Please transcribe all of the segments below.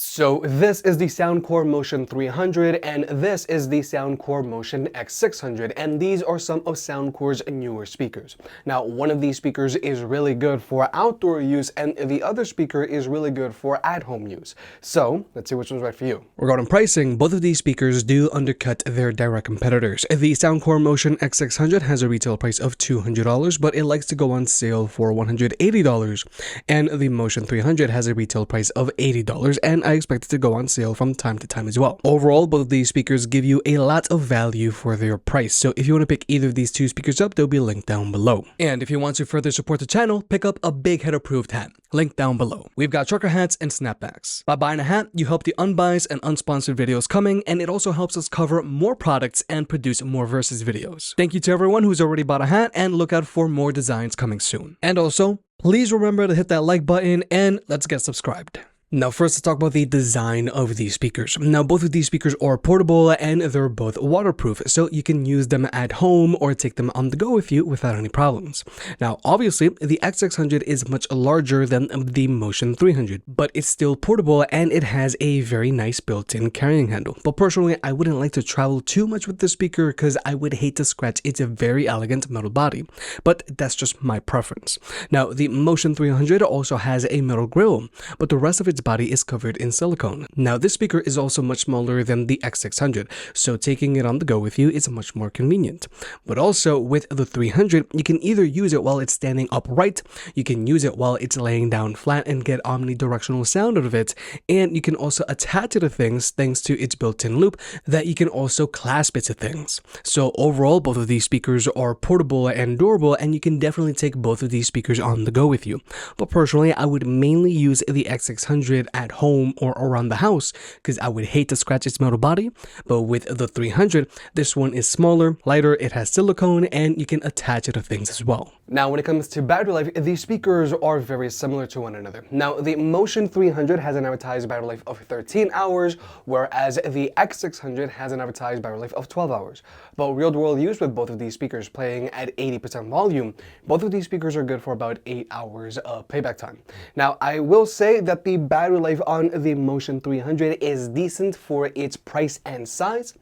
So this is the Soundcore Motion 300 and this is the Soundcore Motion X600, and these are some of Soundcore's newer speakers. Now, one of these speakers is really good for outdoor use and the other speaker is really good for at-home use. So let's see which one's right for you. Regarding pricing, both of these speakers do undercut their direct competitors. The Soundcore Motion X600 has a retail price of $200, but it likes to go on sale for $180, and the Motion 300 has a retail price of $80, and I expect it to go on sale from time to time as well. Overall, both of these speakers give you a lot of value for their price, so if you want to pick either of these two speakers up, they'll be linked down below. And if you want to further support the channel, pick up a Big Head approved hat, linked down below. We've got trucker hats and snapbacks. By buying a hat, you help the unbiased and unsponsored videos coming, and it also helps us cover more products and produce more versus videos. Thank you to everyone who's already bought a hat, and look out for more designs coming soon. And also, please remember to hit that like button and let's get subscribed. Now first, let's talk about the design of these speakers. Now both of these speakers are portable and they're both waterproof, so you can use them at home or take them on the go with you without any problems. Now obviously, the X600 is much larger than the Motion 300, but it's still portable and it has a very nice built-in carrying handle. But personally, I wouldn't like to travel too much with this speaker because I would hate to scratch its very elegant metal body, but that's just my preference. Now the Motion 300 also has a metal grille, but the rest of its body is covered in silicone. Now this speaker is also much smaller than the X600, so taking it on the go with you is much more convenient. But also with the 300, you can either use it while it's standing upright, you can use it while it's laying down flat and get omnidirectional sound out of it, and you can also attach it to things thanks to its built-in loop that you can also clasp it to things. So overall, both of these speakers are portable and durable, and you can definitely take both of these speakers on the go with you. But personally, I would mainly use the X600 at home or around the house because I would hate to scratch its metal body. But with the 300, this one is smaller, lighter, it has silicone, and you can attach it to things as well. Now when it comes to battery life, these speakers are very similar to one another. Now the Motion 300 has an advertised battery life of 13 hours, whereas the X600 has an advertised battery life of 12 hours. But real world use with both of these speakers playing at 80% volume, both of these speakers are good for about 8 hours of playback time. Now I will say that the battery life on the Motion 300 is decent for its price and size.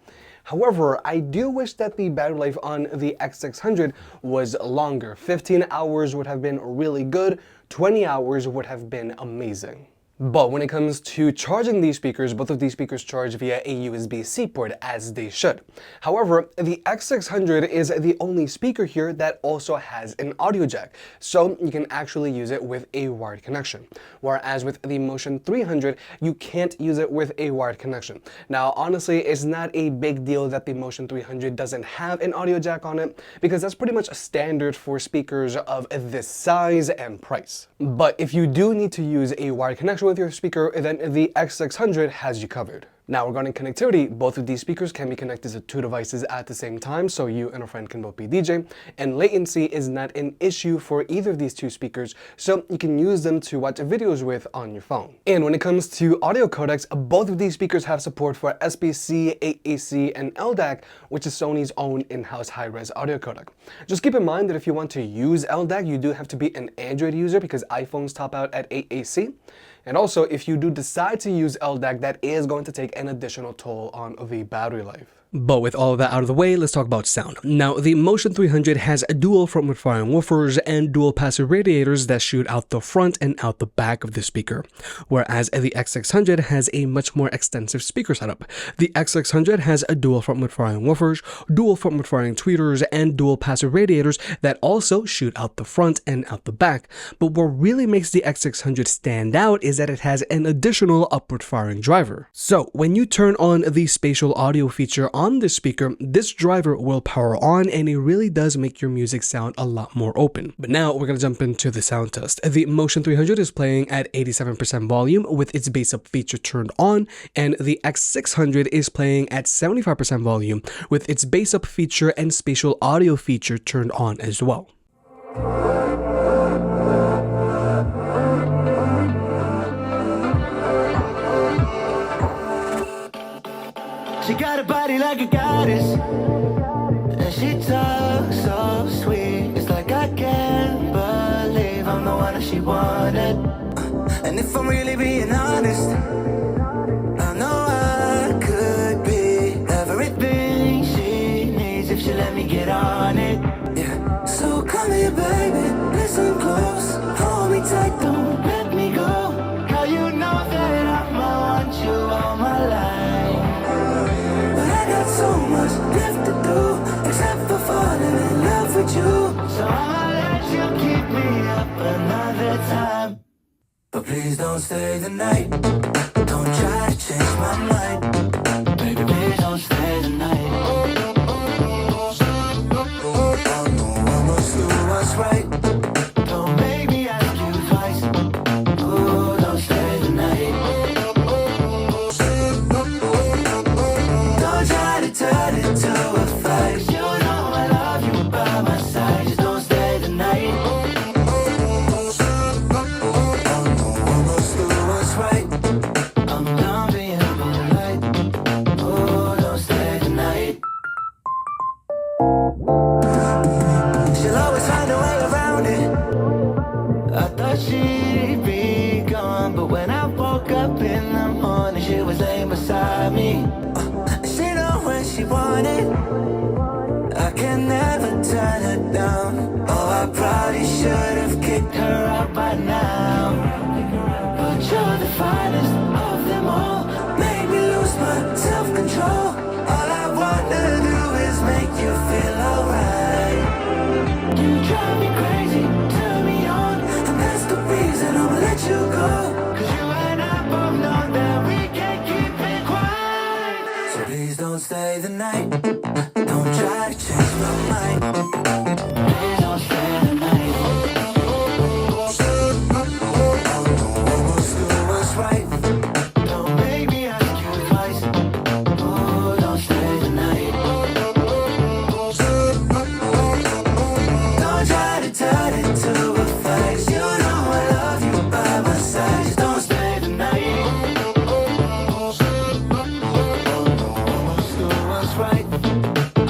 However, I do wish that the battery life on the X600 was longer. 15 hours would have been really good, 20 hours would have been amazing. But when it comes to charging these speakers, both of these speakers charge via a USB-C port, as they should. However, the X600 is the only speaker here that also has an audio jack, so you can actually use it with a wired connection. Whereas with the Motion 300, you can't use it with a wired connection. Now, honestly, it's not a big deal that the Motion 300 doesn't have an audio jack on it, because that's pretty much a standard for speakers of this size and price. But if you do need to use a wired connection with your speaker, then the X600 has you covered. Now regarding connectivity, both of these speakers can be connected to two devices at the same time, so you and a friend can both be DJ, and latency is not an issue for either of these two speakers, so you can use them to watch videos with on your phone. And when it comes to audio codecs, both of these speakers have support for SBC, AAC, and LDAC, which is Sony's own in-house high-res audio codec. Just keep in mind that if you want to use LDAC, you do have to be an Android user because iPhones top out at AAC. And also, if you do decide to use LDAC, that is going to take an additional toll on the battery life. But with all of that out of the way, let's talk about sound. Now, the Motion 300 has dual front firing woofers and dual passive radiators that shoot out the front and out the back of the speaker, whereas the X600 has a much more extensive speaker setup. The X600 has a dual front firing woofers, dual front firing tweeters, and dual passive radiators that also shoot out the front and out the back. But what really makes the X600 stand out is that it has an additional upward firing driver. So when you turn on the spatial audio feature on this speaker, this driver will power on, and it really does make your music sound a lot more open. But now we're going to jump into the sound test. The Motion 300 is playing at 87% volume with its bass up feature turned on, and the X600 is playing at 75% volume with its bass up feature and spatial audio feature turned on as well. She got a body like a goddess, and she talks so sweet. It's like I can't believe I'm the one that she wanted. And if I'm really being honest, with you. So I'ma let you keep me up another time. But please don't stay the night. Don't try to change my mind. Baby, please don't stay the night. Almost do what's right. Don't make me ask you twice. Ooh, don't stay the night. Don't try to turn it to a fight. You know I love you by my side. Just don't stay the night. Almost do what's right. I'm done being polite. Ooh, don't stay the night. She'll always find a way around it. I thought she'd be gone, but when I woke up in the morning, she was laying beside me. She know when she wanted. I can never turn her down. Oh, I probably should have kicked her out by now. But you're the finest of them all. Make me lose my self-control. All I wanna do is make you feel alright. You drive me crazy, turn me on, and that's the reason I'ma let you go. 'Cause you and I both know that we can't keep it quiet. So please don't stay the night. Don't try to change my mind. Please don't stay the night. Almost do what's right. Don't make me ask you twice. Ooh, don't stay the night. Don't try to turn it to a fight. You know I love you by my side. Just don't stay the night. Almost do what's right.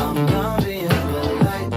I'm done being polite.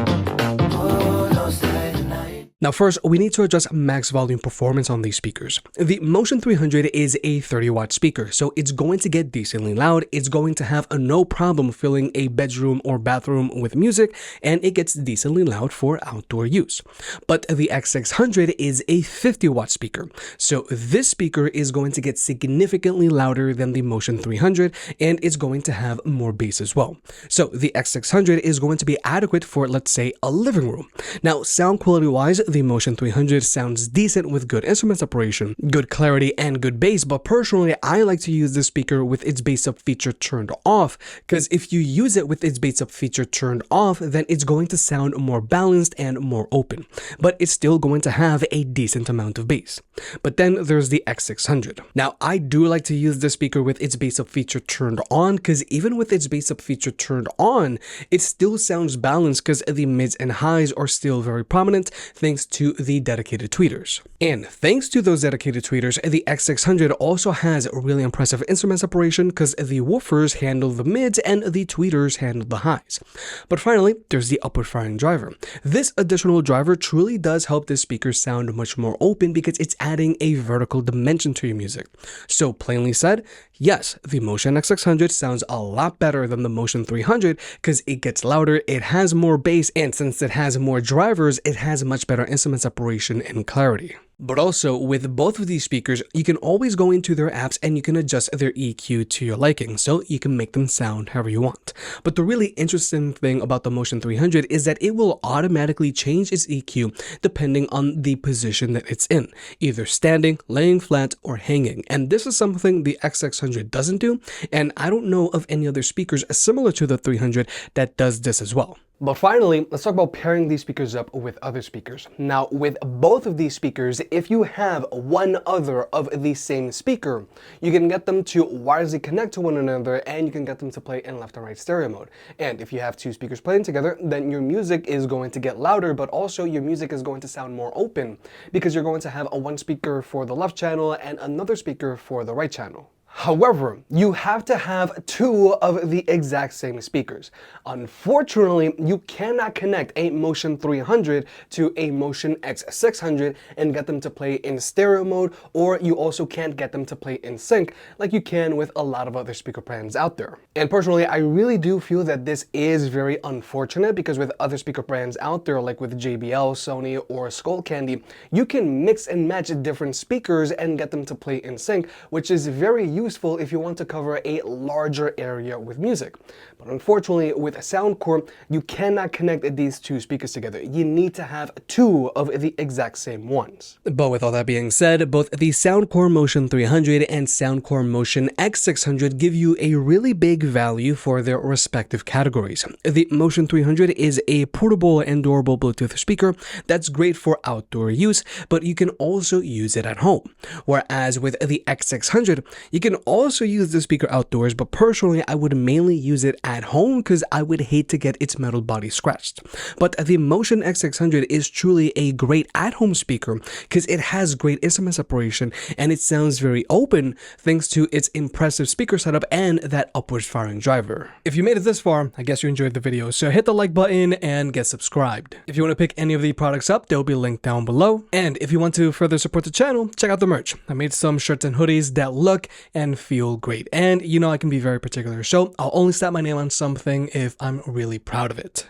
Oh, don't stay the night. Now first, we need to adjust max volume performance on these speakers. The Motion 300 is a 30-watt speaker, so it's going to get decently loud, it's going to have no problem filling a bedroom or bathroom with music, and it gets decently loud for outdoor use. But the X600 is a 50-watt speaker, so this speaker is going to get significantly louder than the Motion 300, and it's going to have more bass as well. So the X600 is going to be adequate for, let's say, a living room. Now, sound quality-wise, the Motion 300 sounds decent with good instrument separation, good clarity, and good bass, but personally, I like to use this speaker with its bass up feature turned off, because if you use it with its bass up feature turned off, then it's going to sound more balanced and more open, but it's still going to have a decent amount of bass. But then there's the X600. Now, I do like to use this speaker with its bass up feature turned on, because even with its bass up feature turned on, it still sounds balanced because the mids and highs are still very prominent thanks to the dedicated tweeters. And thanks to those dedicated tweeters, the X600 also has really impressive instrument separation because the woofers handle the mids and the tweeters handle the highs. But finally, there's the upward firing driver. This additional driver truly does help this speaker sound much more open because it's adding a vertical dimension to your music. So plainly said, yes, the Motion X600 sounds a lot better than the Motion 300 because it gets louder, it has more bass, and since it has more drivers, it has much better instrument separation and clarity. But also, with both of these speakers, you can always go into their apps and you can adjust their EQ to your liking, so you can make them sound however you want. But the really interesting thing about the Motion 300 is that it will automatically change its EQ depending on the position that it's in, either standing, laying flat, or hanging. And this is something the X600 doesn't do, and I don't know of any other speakers similar to the 300 that does this as well. But finally, let's talk about pairing these speakers up with other speakers. Now, with both of these speakers, if you have one other of the same speaker, you can get them to wirelessly connect to one another and you can get them to play in left and right stereo mode. And if you have two speakers playing together, then your music is going to get louder, but also your music is going to sound more open because you're going to have a one speaker for the left channel and another speaker for the right channel. However, you have to have two of the exact same speakers. Unfortunately, you cannot connect a Motion 300 to a Motion X600 and get them to play in stereo mode, or you also can't get them to play in sync like you can with a lot of other speaker brands out there. And personally, I really do feel that this is very unfortunate because with other speaker brands out there, like with JBL, Sony, or Skullcandy, you can mix and match different speakers and get them to play in sync, which is very useful useful if you want to cover a larger area with music. But unfortunately, with Soundcore, you cannot connect these two speakers together. You need to have two of the exact same ones. But with all that being said, both the Soundcore Motion 300 and Soundcore Motion X600 give you a really big value for their respective categories. The Motion 300 is a portable and durable Bluetooth speaker that's great for outdoor use, but you can also use it at home. Whereas with the X600, you can also use the speaker outdoors, but personally I would mainly use it at home because I would hate to get its metal body scratched. But the Motion X600 is truly a great at-home speaker because it has great instrument separation and it sounds very open thanks to its impressive speaker setup and that upwards firing driver. If you made it this far, I guess you enjoyed the video, so hit the like button and get subscribed. If you want to pick any of the products up, they'll be linked down below. And if you want to further support the channel, check out the merch. I made some shirts and hoodies that look and feel great. And you know I can be very particular, so I'll only slap my name on something if I'm really proud of it.